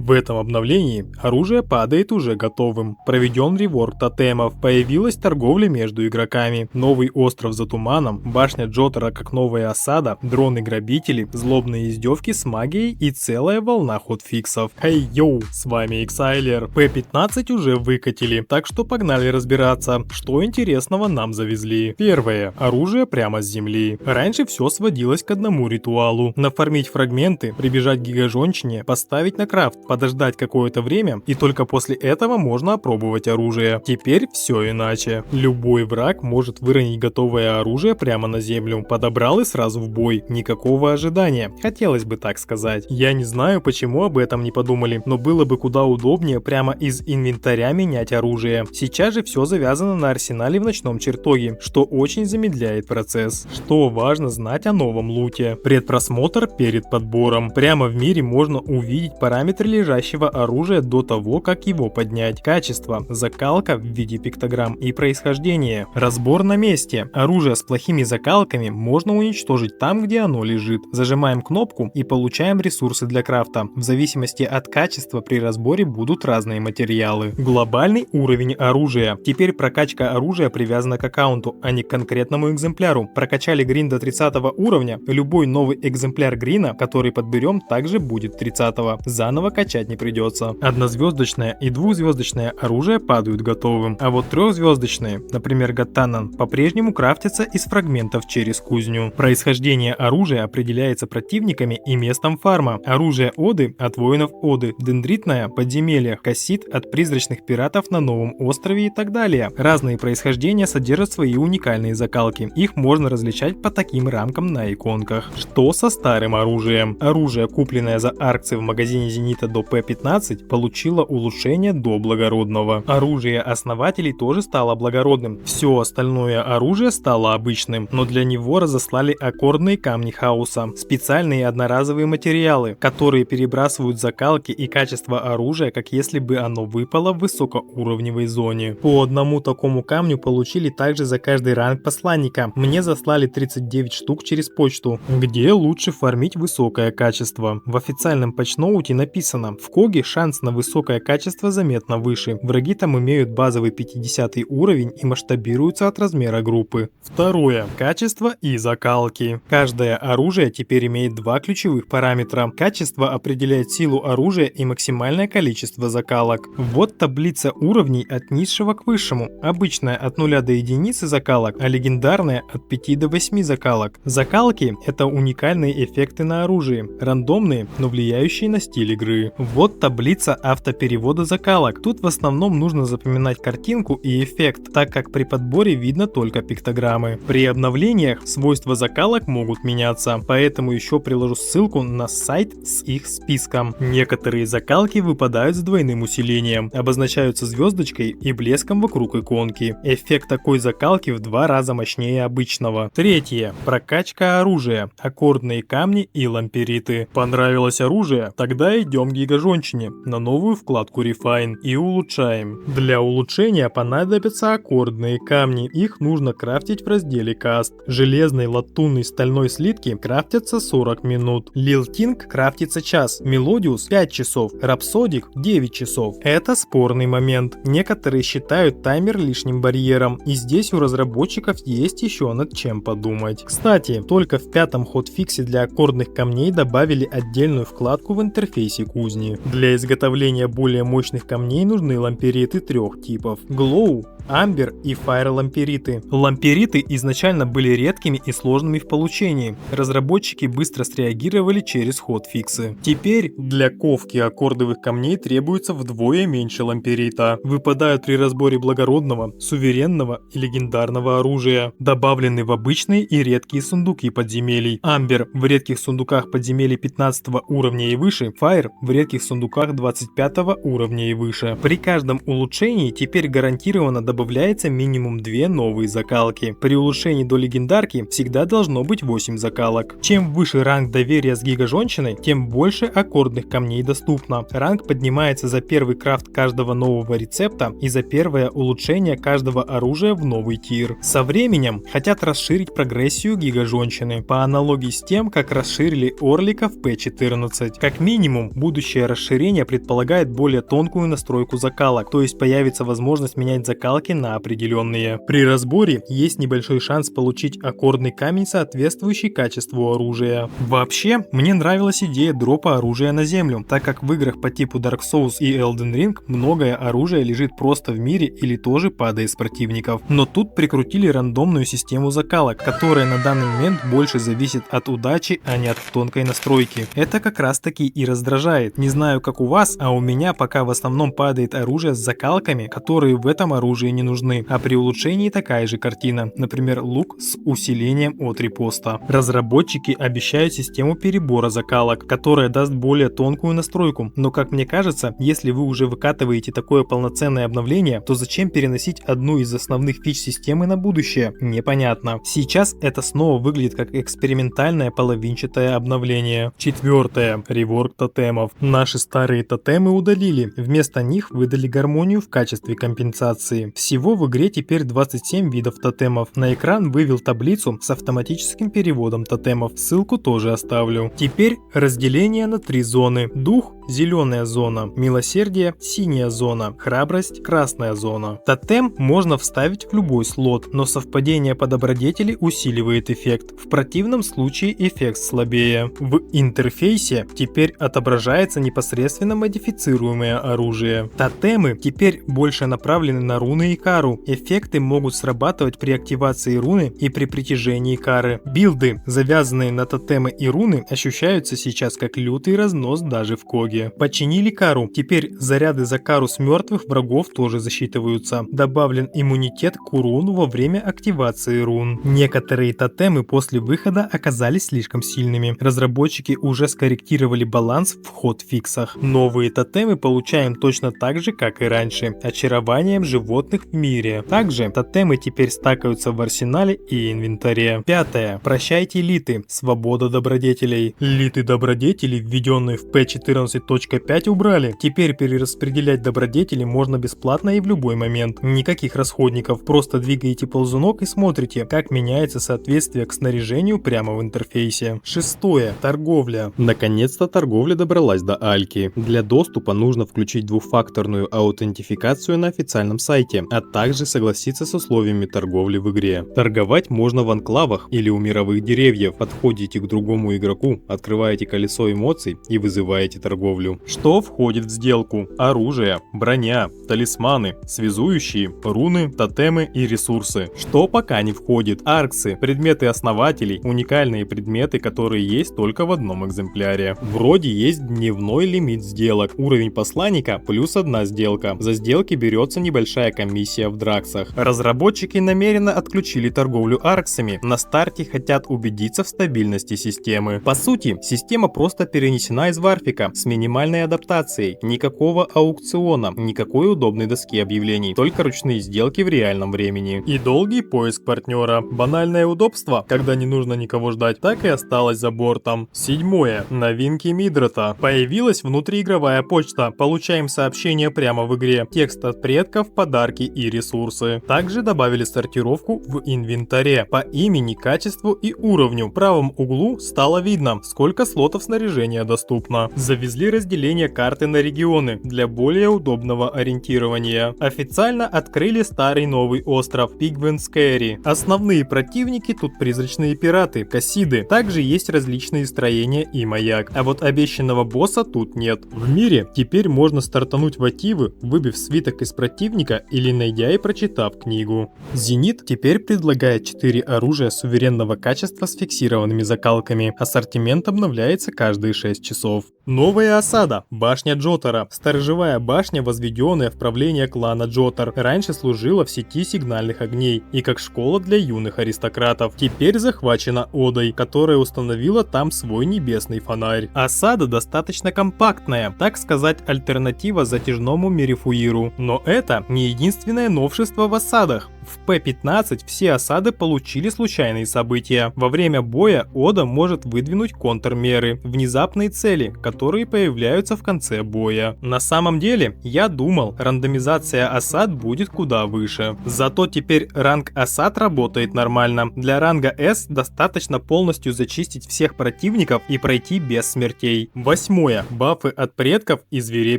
В этом обновлении оружие падает уже готовым. Проведен реворк тотемов, появилась торговля между игроками, новый остров за туманом, башня Джотара как новая осада, дроны-грабители, злобные издевки с магией и целая волна хотфиксов. Хей йоу, с вами Xyler. P15 уже выкатили, так что погнали разбираться, что интересного нам завезли. Первое. Оружие прямо с земли. Раньше все сводилось к одному ритуалу. Нафармить фрагменты, прибежать к гигажончине, поставить на крафт, подождать какое-то время, и только после этого можно опробовать оружие. Теперь все иначе. Любой враг может выронить готовое оружие прямо на землю. Подобрал и сразу в бой. Никакого ожидания. Хотелось бы так сказать. Я не знаю, почему об этом не подумали, но было бы куда удобнее прямо из инвентаря менять оружие. Сейчас же все завязано на арсенале в ночном чертоге, что очень замедляет процесс. Что важно знать о новом луте. Предпросмотр перед подбором. Прямо в мире можно увидеть параметры лежащего оружия до того, как его поднять. Качество, закалка в виде пиктограмм и происхождение. Разбор на месте. Оружие с плохими закалками можно уничтожить там, где оно лежит. Зажимаем кнопку и получаем ресурсы для крафта. В зависимости от качества при разборе будут разные материалы. Глобальный уровень оружия. Теперь прокачка оружия привязана к аккаунту, а не к конкретному экземпляру. Прокачали грин до 30 уровня, любой новый экземпляр грина, который подберем, также будет 30-го. Заново качать не придется. Однозвездочное и двухзвездочное оружие падают готовым, а вот трехзвездочные, например Гаттанан, по-прежнему крафтятся из фрагментов через кузню. Происхождение оружия определяется противниками и местом фарма. Оружие Оды от воинов Оды, дендритное подземелье, кассит от призрачных пиратов на новом острове и так далее. Разные происхождения содержат свои уникальные закалки. Их можно различать по таким рамкам на иконках. Что со старым оружием? Оружие, купленное за аркцы в магазине Зенита до P15, получило улучшение до благородного. Оружие основателей тоже стало благородным. Все остальное оружие стало обычным, но для него разослали аккордные камни хаоса, специальные одноразовые материалы, которые перебрасывают закалки и качество оружия, как если бы оно выпало в высокоуровневой зоне. По одному такому камню получили также за каждый ранг посланника. Мне заслали 39 штук через почту. Где лучше фармить высокое качество? В официальном патчноуте написано: в Коге шанс на высокое качество заметно выше. Враги там имеют базовый 50 уровень и масштабируются от размера группы. Второе. Качество и закалки. Каждое оружие теперь имеет два ключевых параметра. Качество определяет силу оружия и максимальное количество закалок. Вот таблица уровней от низшего к высшему. Обычная от 0 до единицы закалок, а легендарная от 5 до 8 закалок. Закалки — это уникальные эффекты на оружии, рандомные, но влияющие на стиль игры. Вот таблица автоперевода закалок. Тут в основном нужно запоминать картинку и эффект, так как при подборе видно только пиктограммы. При обновлениях свойства закалок могут меняться, поэтому еще приложу ссылку на сайт с их списком. Некоторые закалки выпадают с двойным усилением, обозначаются звездочкой и блеском вокруг иконки. Эффект такой закалки в 2 раза мощнее обычного. Третье. Прокачка оружия, аккордные камни и лампериты. Понравилось оружие? Тогда идем к гигажончине на новую вкладку Refine и улучшаем. Для улучшения понадобятся аккордные камни. Их нужно крафтить в разделе Каст. Железный, латунный, стальной слитки крафтятся 40 минут. Лилтинг крафтится час. Мелодиус 5 часов. Рапсодик 9 часов. Это спорный момент. Некоторые считают таймер лишним барьером. И здесь у разработчиков есть еще над чем подумать. Кстати, только в 5-м хотфиксе для аккордных камней добавили отдельную вкладку в интерфейсе кузни. Для изготовления более мощных камней нужны лампериты 3 типов: Glow, Амбер и Fire лампериты. Лампериты изначально были редкими и сложными в получении. Разработчики быстро среагировали через хотфиксы. Теперь для ковки аккордовых камней требуется вдвое меньше ламперита. Выпадают при разборе благородного, суверенного и легендарного оружия. Добавлены в обычные и редкие сундуки подземелий. Амбер в редких сундуках подземелий 15 уровня и выше, Fire в редких сундуках 25 уровня и выше. При каждом улучшении теперь гарантированно добавляется минимум 2 новые закалки. При улучшении до легендарки всегда должно быть 8 закалок. Чем выше ранг доверия с гигажонщиной, тем больше аккордных камней доступно. Ранг поднимается за первый крафт каждого нового рецепта и за первое улучшение каждого оружия в новый тир. Со временем хотят расширить прогрессию гигажонщины по аналогии с тем, как расширили Орлика в P14. Как минимум, будущее расширение предполагает более тонкую настройку закалок, то есть появится возможность менять закалки на определенные. При разборе есть небольшой шанс получить аккордный камень, соответствующий качеству оружия. Вообще, мне нравилась идея дропа оружия на землю, так как в играх по типу Dark Souls и Elden Ring многое оружие лежит просто в мире или тоже падает с противников. Но тут прикрутили рандомную систему закалок, которая на данный момент больше зависит от удачи, а не от тонкой настройки. Это как раз таки и раздражает. Не знаю как у вас, а у меня пока в основном падает оружие с закалками, которые в этом оружии не нужны, а при улучшении такая же картина, например лук с усилением от репоста. Разработчики обещают систему перебора закалок, которая даст более тонкую настройку, но как мне кажется, если вы уже выкатываете такое полноценное обновление, то зачем переносить одну из основных фич системы на будущее? Непонятно. Сейчас это снова выглядит как экспериментальное половинчатое обновление. Четвертое. Реворк тотемов. Наши старые тотемы удалили, вместо них выдали гармонию в качестве компенсации. Всего в игре теперь 27 видов тотемов. На экран вывел таблицу с автоматическим переводом тотемов, ссылку тоже оставлю. Теперь разделение на 3 зоны. Дух – зеленая зона, милосердие – синяя зона, храбрость – красная зона. Тотем можно вставить в любой слот, но совпадение по добродетели усиливает эффект. В противном случае эффект слабее. В интерфейсе теперь отображается непосредственно модифицируемое оружие. Тотемы теперь больше направлены на руны и кару. Эффекты могут срабатывать при активации руны и при притяжении кары. Билды, завязанные на тотемы и руны, ощущаются сейчас как лютый разнос даже в коге. Починили кару. Теперь заряды за кару с мертвых врагов тоже засчитываются. Добавлен иммунитет к урону во время активации рун. Некоторые тотемы после выхода оказались слишком сильными. Разработчики уже скорректировали баланс в хотфиксах. Новые тотемы получаем точно так же, как и раньше. Очарованием животных в мире. Также тотемы теперь стакаются в арсенале и инвентаре. Пятое. Прощайте литы. Свобода добродетелей. Литы добродетелей, введенные в P14.5, убрали. Теперь перераспределять добродетели можно бесплатно и в любой момент. Никаких расходников. Просто двигаете ползунок и смотрите, как меняется соответствие к снаряжению прямо в интерфейсе. Шестое. Торговля. Наконец-то торговля добралась до Альки. Для доступа нужно включить двухфакторную аутентификацию на официальном сайте, а также согласиться с условиями торговли в игре. Торговать можно в анклавах или у мировых деревьев. Подходите к другому игроку, открываете колесо эмоций и вызываете торговлю. Что входит в сделку? Оружие, броня, талисманы, связующие, руны, тотемы и ресурсы. Что пока не входит? Арксы, предметы основателей, уникальные предметы, которые есть только в одном экземпляре. Вроде есть дневной лимит сделок. Уровень посланника плюс 1 сделка. За сделки берется небольшая комиссия в драксах. Разработчики намеренно отключили торговлю арксами. На старте хотят убедиться в стабильности системы. По сути, система просто перенесена из варфика с минимальной адаптацией. Никакого аукциона, никакой удобной доски объявлений, только ручные сделки в реальном времени. И долгий поиск партнера. Банальное удобство, когда не нужно никого ждать, так и осталось за бортом. Седьмое. Новинки Мидрота. Появилась внутриигровая почта. Получаем сообщения прямо в игре. Текст от предков, подарки и ресурсы. Также добавили сортировку в инвентаре по имени, качеству и уровню. В правом углу стало видно, сколько слотов снаряжения доступно. Завезли разделение карты на регионы для более удобного ориентирования. Официально открыли старый новый остров Пигвенскэри. Основные противники тут призрачные пираты, кассиды. Также есть различные строения и маяк. А вот обещанного босса тут нет. В мире теперь можно стартануть в Ативы, выбив свиток из противника или найдя и прочитав книгу. Зенит теперь предлагает 4 оружия суверенного качества с фиксированными закалками. Ассортимент обновляется каждые 6 часов. Новая осада. Башня Джотара. Сторожевая башня, возведенная в правление клана Джотар, раньше служила в сети сигнальных огней и как школа для юных аристократов. Теперь захвачена Одой, которая установила там свой небесный фонарь. Осада достаточно компактная, так сказать, альтернатива затяжному Мерифуиру. Но это не единственное новшество в осадах. В П-15 все осады получили случайные события. Во время боя Ода может выдвинуть контрмеры, внезапные цели, которые появляются в конце боя. На самом деле, я думал, рандомизация осад будет куда выше. Зато теперь ранг осад работает нормально. Для ранга С достаточно полностью зачистить всех противников и пройти без смертей. 8. Бафы от предков и зверей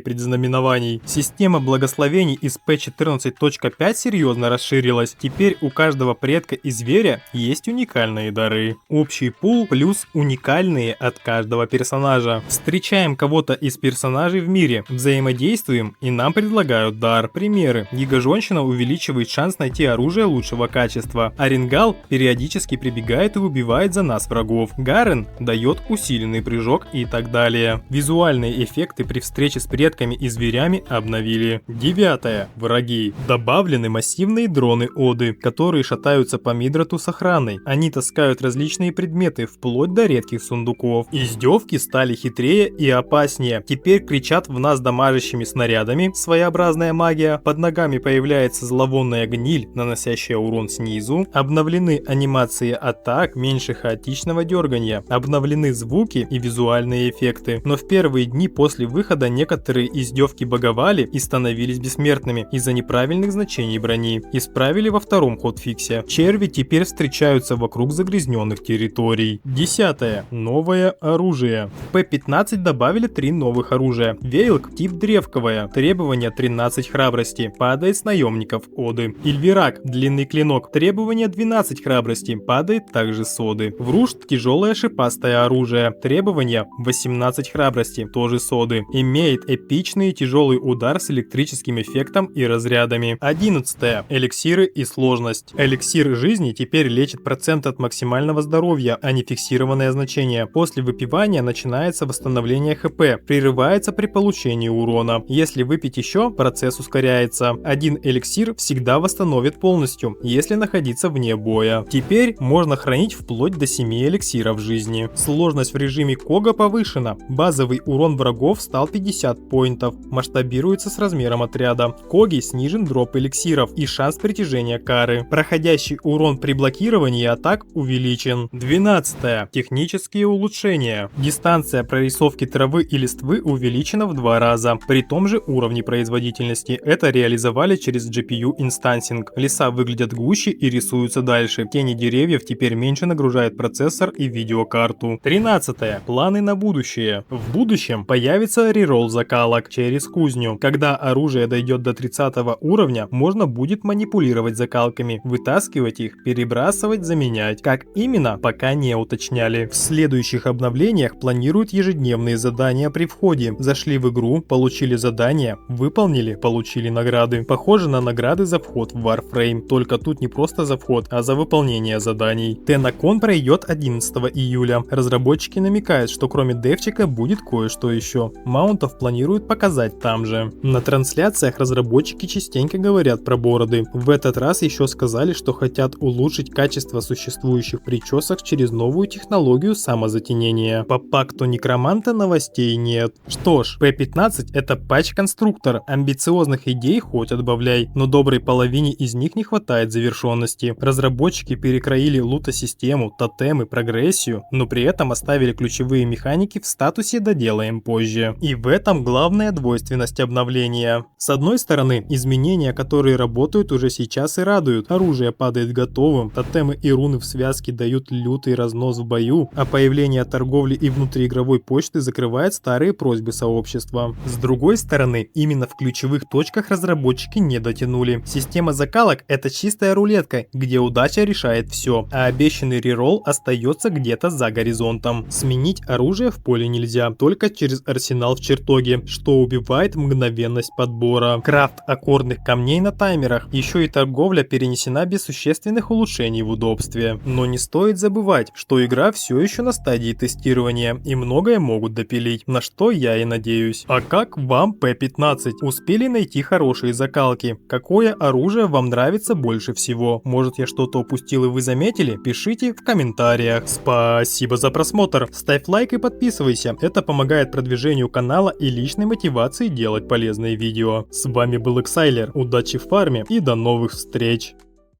предзнаменований. Система благословений из П-14.5 серьезно расширилась. Теперь у каждого предка и зверя есть уникальные дары. Общий пул плюс уникальные от каждого персонажа. Встречаем кого-то из персонажей в мире, взаимодействуем и нам предлагают дар. Примеры. Гигажонщина увеличивает шанс найти оружие лучшего качества. Арингал периодически прибегает и убивает за нас врагов. Гарен дает усиленный прыжок и так далее. Визуальные эффекты при встрече с предками и зверями обновили. 9. Враги. Добавлены массивные дроны Оды, которые шатаются по Мидрату с охраной. Они таскают различные предметы, вплоть до редких сундуков. Издевки стали хитрее и опаснее. Теперь кричат в нас дамажащими снарядами, своеобразная магия. Под ногами появляется зловонная гниль, наносящая урон снизу. Обновлены анимации атак, меньше хаотичного дергания. Обновлены звуки и визуальные эффекты. Но в первые дни после выхода некоторые издевки баговали и становились бессмертными из-за неправильных значений брони. Исправили во втором хотфиксе. Черви теперь встречаются вокруг загрязненных территорий. 10. Новое оружие. В П-15 добавили 3 новых оружия. Вейлк тип древковая. Требование 13 храбрости. Падает с наемников Оды. Ильвирак длинный клинок. Требование 12 храбрости. Падает также с Оды. Врушт тяжелое шипастое оружие. Требование 18 храбрости. Тоже с Оды. Имеет эпичный тяжелый удар с электрическим эффектом и разрядами. 11. Эликсиры и сложность. Эликсир жизни теперь лечит процент от максимального здоровья, а не фиксированное значение. После выпивания начинается восстановление ХП, прерывается при получении урона. Если выпить еще, процесс ускоряется. Один эликсир всегда восстановит полностью, если находиться вне боя. Теперь можно хранить вплоть до 7 эликсиров жизни. Сложность в режиме Кога повышена. Базовый урон врагов стал 50 поинтов, масштабируется с размером отряда. В Коге снижен дроп эликсиров и шанс притяжения кары. Проходящий урон при блокировании атак увеличен. 12. Технические улучшения. Дистанция прорисовки травы и листвы увеличена в 2 раза, при том же уровне производительности. Это реализовали через GPU инстансинг. Леса выглядят гуще и рисуются дальше. Тени деревьев теперь меньше нагружают процессор и видеокарту. 13. Планы на будущее. В будущем появится реролл закалок через кузню. Когда оружие дойдет до 30 уровня, можно будет манипулировать закалками, вытаскивать их, перебрасывать, заменять. Как именно, пока не уточняли. В следующих обновлениях планируют ежедневные задания при входе. Зашли в игру, получили задания, выполнили, получили награды. Похоже на награды за вход в Warframe, только тут не просто за вход, а за выполнение заданий. TennoCon пройдет 11 июля. Разработчики намекают, что кроме девчика будет кое-что еще. Маунтов планируют показать там же. На трансляциях разработчики частенько говорят про бороды. В этот раз еще сказали, что хотят улучшить качество существующих причесок через новую технологию самозатенения. По пакту некроманта новостей нет. Что ж, П-15 это патч-конструктор. Амбициозных идей хоть отбавляй, но доброй половине из них не хватает завершенности. Разработчики перекроили лута-систему, тотемы, прогрессию, но при этом оставили ключевые механики в статусе «доделаем позже». И в этом главная двойственность обновления. С одной стороны, изменения, которые работают уже сейчас и радуют. Оружие падает готовым, тотемы и руны в связке дают лютый разнос в бою, а появление торговли и внутриигровой почты закрывает старые просьбы сообщества. С другой стороны, именно в ключевых точках разработчики не дотянули. Система закалок это чистая рулетка, где удача решает все, а обещанный реролл остается где-то за горизонтом. Сменить оружие в поле нельзя, только через арсенал в чертоге, что убивает мгновенность подбора. Крафт аккордных камней на таймерах, еще и торговля торговля перенесена без существенных улучшений в удобстве. Но не стоит забывать, что игра все еще на стадии тестирования и многое могут допилить, на что я и надеюсь. А как вам P15? Успели найти хорошие закалки? Какое оружие вам нравится больше всего? Может, я что-то упустил и вы заметили? Пишите в комментариях. Спасибо за просмотр. Ставь лайк и подписывайся. Это помогает продвижению канала и личной мотивации делать полезные видео. С вами был Xyler. Удачи в фарме и до новых встреч.